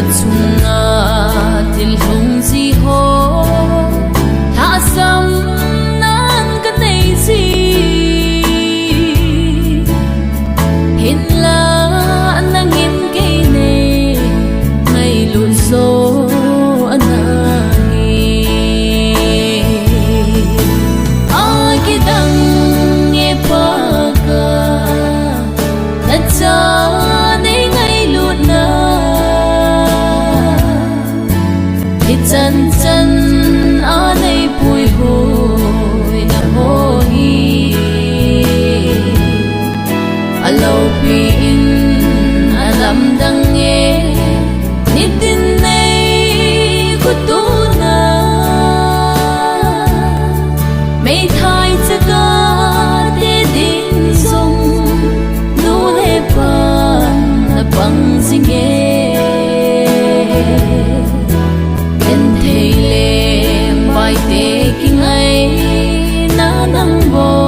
tsunga til hong si ho tha sam nan ka nei si hin la nang in ke ne ngai lu so anai ai ki dang nge pa ka na cha nei ngai lu na chân chân ở đây bùi hồi na hoi alo pin alam dang nghe nít tin này của tu na mấy thai cha ca để din sung nu le pan na bang sing nghe kinh ấy na nang bo